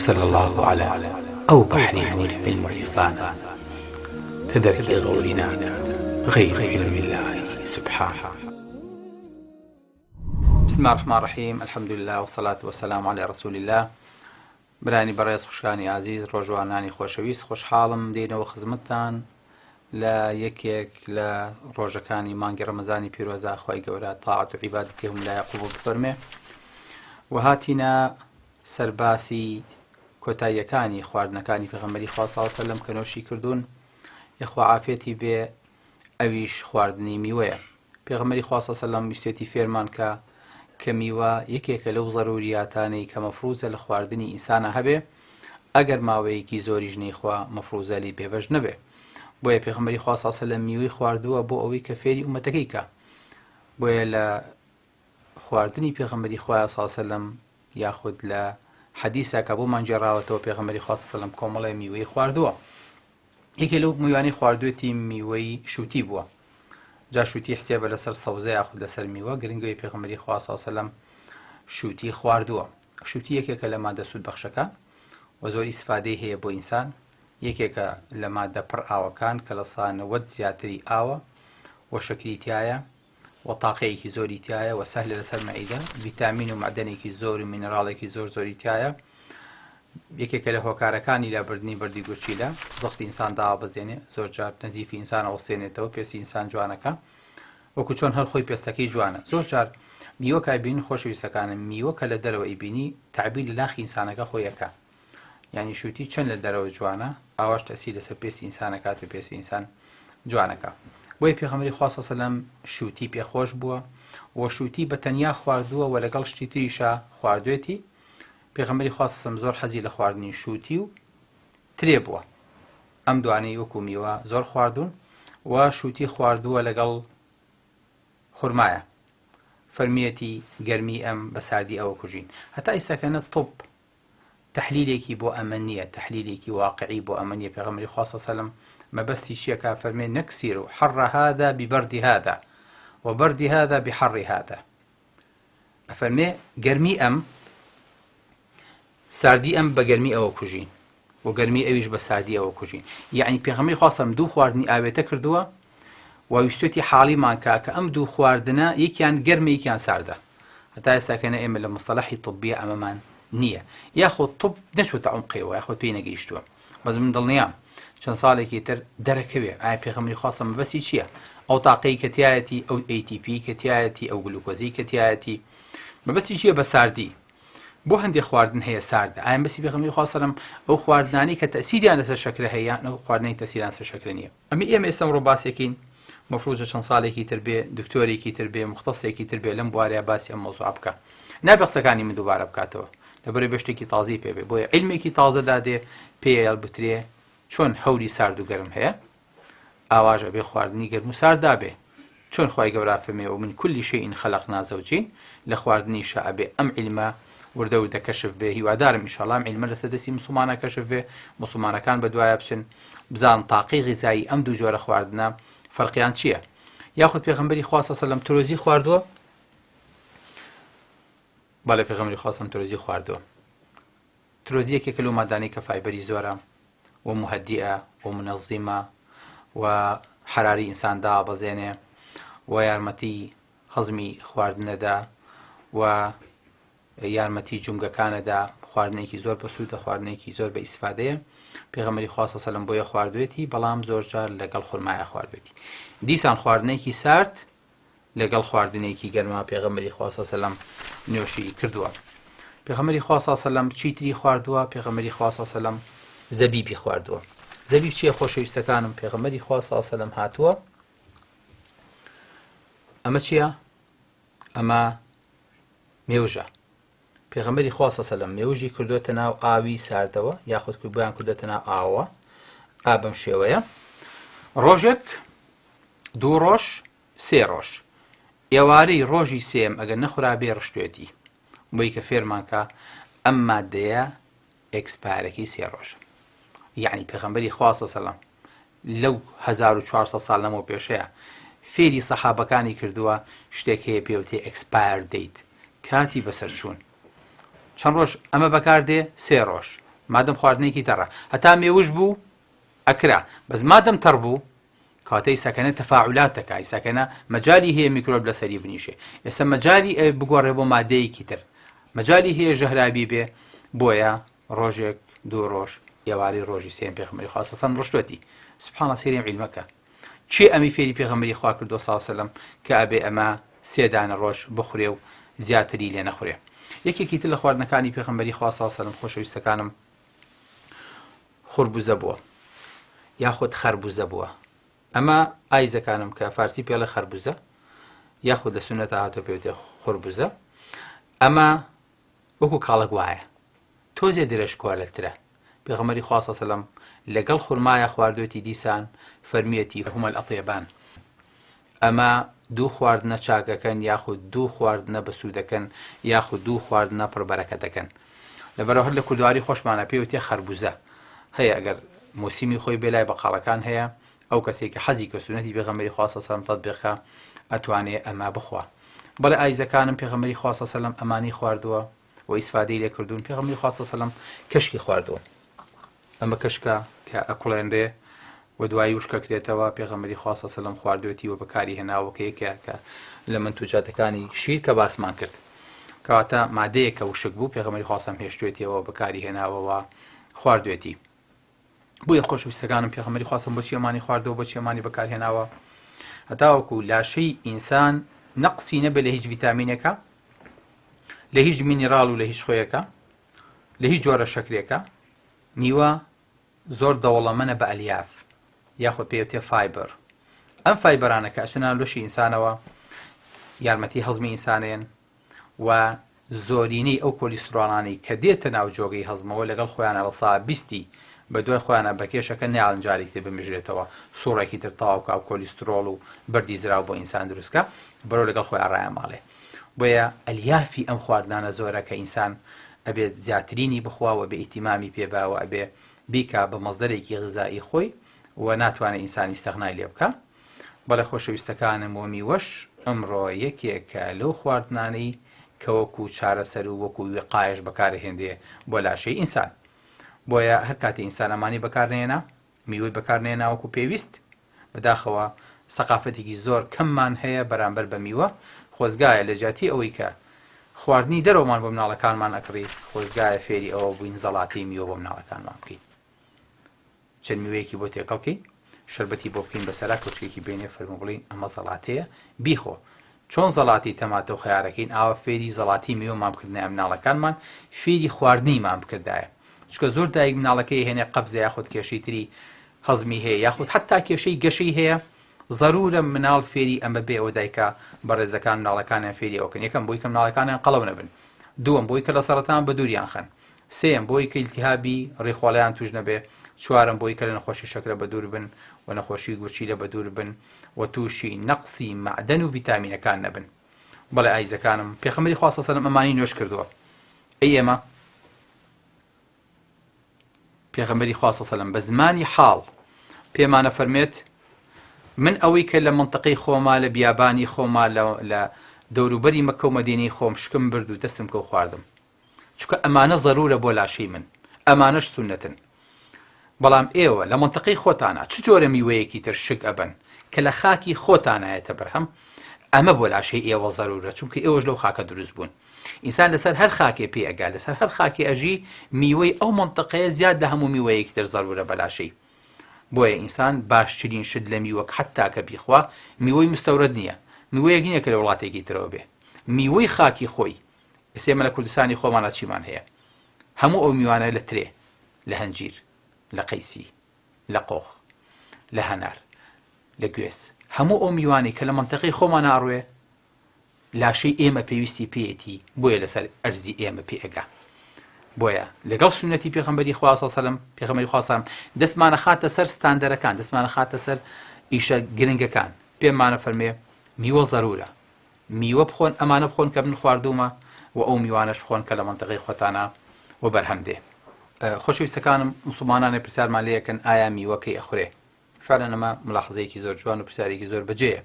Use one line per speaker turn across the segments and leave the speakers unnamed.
وصلى الله على أو بحر نور علم عرفانا كذلك غورنا غير علم الله سبحانه. بسم الله الرحمن الرحيم. الحمد لله والصلاة والسلام على رسول الله. برانی بەڕێز خوشکانی عزیز، ڕۆژوانانی خۆشەویست، خۆشحاڵم دێنەوە خزمەتتان لە یەکێک لە ڕۆژەکانی مانگی ڕەمەزانی پیرۆزە. خۆی گەورە تاعەت و عیبادەتی هەمولایە قبوڵ بفەرمێ و هاتینە سەرباسی کۆتاییەکانی خواردنەکانی پێغەمبەری خوا صلی الله علیه و سەلەم کە نۆشی کردوون، یەخوا عافێتی بێ، ئەویش خواردنی میوەیە. پێغەمبەری خوا صلی الله علیه و سەلەم ویستێتی فێرمان کە میوە یەکێکە لەو ضەروریاتانەی کە مەفروزە لە خواردنی ئینسانە هەبێ، ئەگەر ماوەیەکی زۆریش نەیخوا مەفروزە لی بێبەش نەبێ. بۆیە پێغەمبەری خوا صلی الله علیه و سەلەم میوەی خواردووە بۆ ئەوەی کە فێری ئومەتەکەی کە. بۆیە لە خواردنی پێغەمبەری خوا صلی الله علیه و سەلەم یاخود لە حەدیثە کە بۆمان جێڕاوەتەوە پێغەمبەری خوا صلی الله علیه و سەلەم کۆمەڵێ میوەی خواردووە. یەکێ لەو میوانەی خواردوێتی میوەی شووتی بووە. جا شووتی حسێبە لەسەر سەوزە یاخود لەسەر میوە، گرنگەوەی پێغەمبەری خوا صلی الله علیه و سەلەم شووتی خواردووە. شووتی یەکێکە لە مادە سوودبەخشەکان و زۆر ئیسفادەی هەیە بۆ ئینسان. یەکێکە لە مادە پڕ ئاوەکان کە لە سانەوەت زیاتری ئاوە و شەکری تایە و تاقەیەکی زۆری تایە و سەهلە لەسەر مەعیدە، ڤیتامین و معدەنێکی زۆر و مینەڕاڵێکی زۆری تایە. یەکێکە لە هۆکارەکانی لابردنی بەردی گورچیلە، زەختی ئینسان دابەزێنێ، زۆر جار نەزیفی ئینسان ئەوەستێنێتەوە، پێسی ئینسان جوانەکە، وەکو چۆن هەر خۆی پێستەکەی جوانە. زۆر جار میوە کە بینین خۆشەویستەکانە، میوە کە لە دەرەوە ئیبینی تعبیر لە ناخی ئینسانەکە خۆیەکە. یعنی شووتی چەند لە دەرەوە جوانە، ئاواش تەسی لەسەر پێسی ئینسانەکات و پێسی ئینسان جوانەکە. بۆیە پێغەمبەری خوا صلی الله علیه و سەلەم شووتی پێخۆش بووە و شووتی بە تەنیا خواردووە و لەگەڵ شتی تریشە خواردوێتی. پێغەمبەری خوا صلی الله علیه و سەلەم زۆر حەزی لە خواردنی شووتی و ترێ بووە. ئەم دوانەی وەکو میوە زۆر خواردوون و شووتی خواردووە لەگەڵ خورمایە. فەرمیەتی گەرمی ئەم بە ساردی ئەوە کوژین. هەتا ئێستاکەنە طب تحلیلێکی بۆ ئەمە نییە، تحلیلێکی واقعی بۆ ئەمە نییە. پێغەمبەری خوا صلی الله علیه و سەلەم مەبەستی چییەکە؟ فەرمێ نەکسیر و حەڕ هذا ببەردی هذا و بەردی هذا بحەڕی هذا. ئەفەرمێ گەرمی ئەم، ساردی ئەم بە گەرمی ئەوە کوژین و گەرمی ئەویش بە ساردی ئەوە کوژین. یعنی پێغەمبەری خوا صلی الله علیه و سەلەم دوو خواردنی ئاوێتە کردووە و ویستێتی حاڵیمان کە ئەم دوو خواردنە یەکیان گەرمە یەکیان ساردە. هەتا ئێستاکەنە ئێمە لە مستەلەحی طبیە ئەمەمان نییە، یاخۆ طب نەچۆتە عمقیەوە، یاخۆ پێی نەگەیشتووە. بەس من دڵنیام چەند ساڵێکی تر دەرەکەوێ ئایا پێغەمبەری خوا صلی الله علیه و سەلەم مەبەستی چییە؟ ئەو تاقەی کە تایەتی، ئەو ATP کە تایەتی، ئەو گلوکۆزی کە تایەتی، مەبەستی چییە بە ساردی؟ بۆ هەندێک خواردن هەیە ساردە. ئایا مەبەستی پێغەمبەری خوا صلی الله علیه و سەلەم ئەو خواردنانی کە تەسیریان لەسەر شەکرە هەیە، ئەو خواردنەی تەسیریان لەسەر شەکرە نییە؟ ئەمە ئێستا ڕۆ باسێکین، مەفروضە چەند ساڵێکی تر بێ، دکتۆرێکی تر بێ، مختصێکی تر بێ لەم بوارەیە باسی ئەم مەوزوعە بکە. نابێ قسەکانی من دووبارە بکاتەوە، لەبەرەوەی بەشتێکی تازەی پێ بێ. بۆیە عیلمێکی تازە دادێ پێیە هەڵبترێ چۆن هەوری سارد و گەرم هەیە، ئاواژە بێ خواردنی گەرم و ساردا بێ. چۆن خوای گەورە فەرمێ و من كل شيء خلقنا زوجين، لە خواردنیشە ئەبێ ئەم عیلمە وردە وردە کەشف بێ. هیوادارم ئینشاءڵڵا ئەم عیلمە لەسەر دەستی مسلمانە کەشف بێ، مسلمانەکان بەدوایە بچن بزان تاقی غیزایی ئەم دوو جۆرە خواردنە فەرقیان چییە. یاخود پێغەمبەری خوا صلی الله علیه و سەلەم ترۆزی خواردووە؟ بەڵێ پێغەمبەری خوا صلی الله علیه و سەلەم ترۆزی خواردووە. ترۆزی یەکێکە لەو مادانەی کە فایبەری زۆرە و مهدئە و منەظیمە و حراری ئینسان دابەزێنێ و یارمەتی هەزمی خواردنەدا و یارمەتی جومگەکانەدا. خواردنێکی زۆر بەسوودە، خواردنێکی زۆر بە ئیسفادەیە. پێغەمبەری خوا صلی الله علیه و سەلەم بۆیە خواردوێتی، بەڵام زۆر جار لەگەڵ خورمایە خواردوێتی. دیسان خواردنێکی سارد لەگەڵ خواردنێکی گەرما پێغەمبەری خوا صلی الله علیه و سەلەم نوێشی کردووە. پێغەمبەری خوا صلی الله علیه و سەلەم چیتری خواردووە؟ پێغەمبەری خوا صلی الله علیه و سەلەم زەبیبی خواردووە. زەبیب چییە خۆشەویستەکانم؟ پێغەمبەری خوا صلی الله علیه و سەلەم هاتووە، ئەمە چییە؟ ئەمە مێوژە. پێغەمبەری خوا صلی الله علیه و سەلەم مێوژی کردوتە ناو ئاوی ساردەوە، یاخود کوبیان کردوتە ناو ئاوە. ئابەم شێوەیە ڕۆژێک، دوو ڕۆژ، سێ ڕۆژ. ئێوارەی ڕۆژی سێم ئەگەر نەخورا بێ ڕشتوێتی، بۆی کە فێرمانکە ئەم مادەیە ئێکسپایرەکەی سێ ڕۆژە. یعنی پێغەمبەری خوا صلی الله علیه و سەلەم لەو 1400 ساڵ لەمەوە پێشەیە فێری سەحابەکانی کردووە شتێک هەیە پێوتێ ئێکسپایر دەیت، کاتی بەسەر چوون. چەند ڕۆژ ئەمە بەکاردێ؟ سێ ڕۆژ. مادەم خواردنێکی تەڕە هەتا مێوش بوو ئەکرا بەس مادەم تەڕ بوو کاتەی سەکەنە تەفاعولات دەکات سەکەنە مەجای هەیە میکرۆب لەسەری بنیشێ ئێستا مەجای بگۆڕێ بۆ مادەیەکی تر مەجای هەیە ژەهرابی بێ بۆیە ڕۆژێک دوو ڕۆژ ئێواری ڕۆژی سێم پێغەمبەری خوا سەڵ سەلەم ڕۆشتوەتی سوبحانە سێریم عیلمەکە چی ئەمی فێری پێغەمبەری خوا کردو سەڵ سەلەم کە ئەبێ ئەمە سێ دانە ڕۆژ بخورێ و زیاتری لێ نەخورێ یەکێکی تر لە خواردنەکانی پێغەمبەری خوا سەڵ سەلەم خۆشەویستەکانم خوربوزە بووە یاخود خەربوزە بووە ئەمە ئایزەکانم کە فارسی پێڵە خەربوزە یاخود لە سونەتە هاتۆ پێوتێ خوربوزە ئەمە وەکو کاڵک وایە تۆزێ درێژکوالەترە پێغەمبەری خوا سەڵ سەلەم لەگەڵ خورمایە خواردوێتی دیسان فەرمیەتی هومە الئەطیبان ئەمە دوو خواردنە چاکەکەن یاخود دوو خواردنە بەسوودەکەن یاخود دوو خواردنە پڕبەرەکەتەکەن لەبەرەوە هەر لە کوردواری خۆشمانە پێوتێ خەربوزە هەیە ئەگەر موسیمی خۆی بێلای بەقاڵەکان هەیە ئەو کەسێک کە حەزی کە سونەتی پێغەمبەری خوا سەڵ سەلەم تەطبیقکە ئەتوانێت ئەمە بخوا بەڵێ ئایزەکانم پێغەمبەری خوا سەڵ سەلەم ئەمانی خواردووە و ئیسفادەی لێ کردوون پێغەمبەری خوا سەڵ سەلەم کەشکی خواردووە ئەمە کەشکە کە ئەکوڵێنرێ و دوایی وشکەکرێتەوە پێغەمبەری خوا سەڵ سەلەم خواردوێتی و بەکاری هێناوە کە یەکێکە کە لە منتوجاتەکانی شیر کە باسمان کرد کەواتە مادەیە کە وشک بوو پێغەمبەری خوا سەڵ هێشتوێتیەوە بەکاری هێناوەوە خواردوێتی بۆیە خۆشەویستەکانم پێغەمبەری خوا سەڵ بۆچی ئەمانی خواردەوە بۆچی ئەمانی بەکارهێناوە هەتاوەکو لاشەی ئینسان نەقسی نەبێت لە هیچ ڤیتامینێکە لە هیچ مینیڕاڵ و لە هیچ خۆیەکە لە هیچ جۆرە شەکرێکە میوە زۆر دەوڵەمەنە بە ئەلیاف یاخود پێوتێ فایبەر ئەم فایبەرانە کە ئەچنە لۆشی ئینسانەوە یارمەتی هەزمی ئینسانێن و زۆرینەی ئەو کۆلیسترۆڵانی کە دێتە ناو جۆگەی هەزمەوە لەگەڵ خۆیانە لە سا 20 بە دوای خۆیانە بە کێشەکە نێڵنجاری تێ بمژرێتەوە سوڕێکی تر تاوکە و کۆلیسترۆڵ و بەردی زراو بۆ ئینسان دروستکە بەرەو لەگەڵ خۆیان ڕایان ماڵێ بۆیە ئەلیافی ئەم خواردنانە زۆرە کە ئینسان ئەبێت زیاترینی بخواوە بە ئیتیمامی پێباوە ئەبێ بیکا بە مەزدەرێکی غذایی خۆی و ناتوانێت ئینسانی استەغنای لێ بکە بەڵێ خۆشەویستەکانم و میوەش ئەمڕۆ یەکێکە لەو خواردنانەی کە وەکو چارەسەر و وەکو وقایش بەکارهێندێ بۆ لاشەی ئینسان بۆیە هەر کاتی ئینسان ئەمانی بەکارنێنا میوەی بەکارنێنا وەکو پێویست بەداخەوە سەقافەتێکی زۆر کەممان هەیە بەرامبەر بە میوە خۆزگایە لە جیاتی ئەوەی کە خواردنی دەرەوەمان بۆ مناڵەکانمان ئەکڕی خۆزگایە فێری ئەوە بووین زەڵاتی میوە بۆ مناڵەکانمان بکەین چەند میوەیەکی بۆ تێکەڵکەین شربەتی بۆ بکەین بەسەرا کۆچکێکی بینێ فەرمو بڵین ئەمە زەڵاتەیە بیخۆ چۆن زەڵاتی تەماتە و خەیارەکەین ئاوا فێری زەڵاتی میوە مامکردنای مناڵەکانمان فێری خواردنی مام بکردایە چکە زۆر دایک مناڵەکەی هێنێ قەبزە یاخود کێشەی تری هەزمی هەیە یاخود حتا کێشەی گەشەی هەیە ضرورە مناڵ فێری ئەمە بێ ئەوە دایکە بەڕێزەکان مناڵەکانیان فێری ئەوکەن یەکەم بۆی کە مناڵەکانیان قەڵەو نەبن دووەم بۆی کە لە سەرەتان بە دووریان خەن سێم بۆی کە ئیلتیهابی ڕێخواڵەیان توش نەبێ چوارم بۆی کە لە نەخۆشی شەکرە بە دوور بن و نەخۆشی گورچی لە بە دوور بن و تووشی نەقسی معدەن و ڤیتامینەکان نەبن بەڵێ ئایزەکانم پێغەمبەری خوا سەڵ سەلەم ئەمانی نوێژ کردووە ئەی ئێمە پێغەمبەری خوا سەڵ سەلەم بە زمانی حاڵ پێمانە فەرمێت من ئەوەی کە لە منتەقەی خۆما لە بیابانی خۆما لە دەوروبەری مەکە و مەدینەی خۆم شکم برد و دەستم کە و خواردم چونکە ئەمانە ضرورە بۆ لاشەی من ئەمانەش سونەتن بەڵام ئێوە لە منتەقەی خۆتانە چ جۆرە میوەیەکی تر شک ئەبن کە لە خاکی خۆتانایەتە بەرهەم ئەمە بۆ لاشەی ئێوە ضرورە چونکە ئێوەش لەو خاکە دروست بوون ئینسان لەسەر هەر خاکێ پێ ئەگا لەسەر هەر خاکی ئەژی میوەی ئەو منتەقەیە زیاد لە هەموو میوەیەکی تر ضرورە بە لاشەی بۆیە ئینسان باشترین شت لە میوەک حتا کە بیخوا میوەی مستەورد نییە میوەیەک نییە کە لە وڵاتێکی ترەوە بێ میوەی خاکی خۆی ئێسێمە لە کوردستانی خۆمانە چیمان هەیە هەموو ئەو میوانە لە ترێ لە هەنجیر لە قەیسی لە قۆخ لە هەنار لە گوێس هەموو ئەو میوانی کە لە منتەقەی خۆمان ئاڕوێ لاشەی ئێمە پێویستی پێیەتی بۆیە لەسەر ئەرزی ئێمە پێ ئەگا بۆیە لەگەڵ سونەتی پێغەمبەری خوا سەڵ سەلەم پێغەمبەری خوا سەلەم دەستمانە خاتە سەر ستاندەرەکان دەستمانە خاتە سەر ئیشە گرنگەکان پێمانە فەرمێ میوە ضرورە میوە بخۆن ئەمانە بخۆن کە من خواردومە و ئەو میوانەش بخۆن کە لە منتەقەی خۆتانە و بەرهەم دێ خۆشەویستەکانم مسلمانانێ پرسیارمان لێ یەکەن ئایا میوەکەی ئەخورێ فعلەن ئەمە ملاحەزەیەکی زۆر جوان و پرسیارێکی زۆر بەجێیە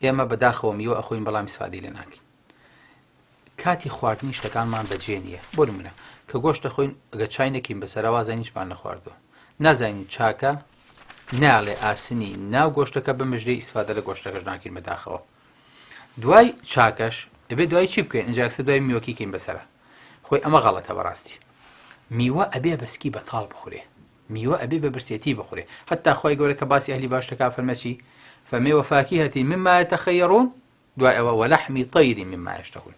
ئێمە بەداخەوە میوە ئەخۆین بەڵام ئیسفادەی لێ ناکەین کاتی خواردنی شتەکانمان بەجێ نییە. بۆ نمونە کە گۆشتە خۆین ئەگە چای نەکەین بەسەرەوە زانیشمان نەخواردووە، نازانین چاکە، ناڵێ ئاسنی ناو گۆشتەکە بمژدەی ئیسفادە لە گۆشتەکەش ناکەین بەداخەوە. دوای چاکەش ئەبێ دوای چی بکەین؟ ئەنجاکسە دوای میوەکیکەین بەسەرە. خۆی ئەمە غەڵەتە بەڕاستی. میوە ئەبێ بەسکی بەتاڵ بخورێ، میوە ئەبێ بە برسێتی بخورێ. حتا خۆی گەورە کە باسی ئەهلی باشتەکە فەرمەچی فەمێ وەفاکیهەتی مما یەتەخەیەڕون، دوای ئەوە وەلەحمی طەیری مما یەشتەهون.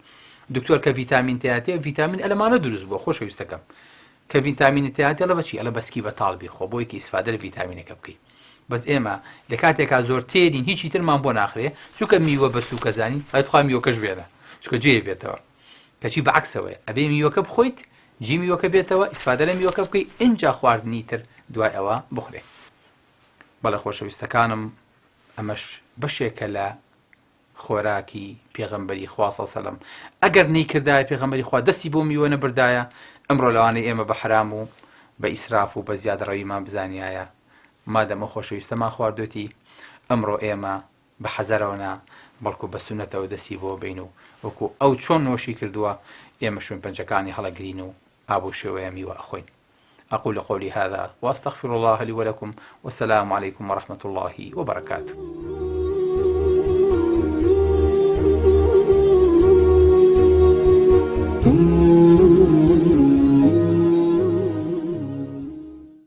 دکتۆر کە ڤیتامین تێهاتێ، ڤیتامین ئەلەمانە دروست بووە خۆشەویستەکەم، کە ڤیتامینی تێهاتێ لە بەچی ئەلە بەسکی بەتاڵ بیخۆ بۆیکە ئیسفادە لە ڤیتامینەکە بکەی. بەس ئێمە لە کاتێکا زۆر تێرین هیچی ترمان بۆ ناخرێ، چونکە میوە بە سووکە زانین ئەتخوا میوەکەش بێنە، چونکە جێ بێتەوە. کەچی بەعکسەوەیە ئەبێ میوەکە بخۆیت، جی میوەکە بێتەوە، ئیسفادە لە میوەکە بکەی، ئینجا خواردنی تر دوای ئەوە بخورێ. بەڵێ خۆشەویستەکانم، ئەمەش بەشێکە لە خۆراکی پێغەمبەری خوا صلی الله علیه و سلم. ئەگەر نەیکردایە پێغەمبەری خوا دەستی بۆ میوە نەبردایە، ئەمڕۆ لەوانەیە ئێمە بە حرام و بە ئیسراف و بە زیادڕەویمان بزانایە. مادەمە خۆشەویستەمان خواردوێتی، ئەمڕۆ ئێمە بە حەزەرەوەنا بەڵکو بە سونەتەوە دەستی بۆ بین و وەکو ئەو چۆن نۆشی کردووە ئێمە شوێن پەنجەکانی هەڵەگرین و ئابوو شێوەیە میوە ئەخۆین. أقول قولي هذا وأستغفر الله لي ولكم، والسلام عليكم ورحمة الله وبركاته.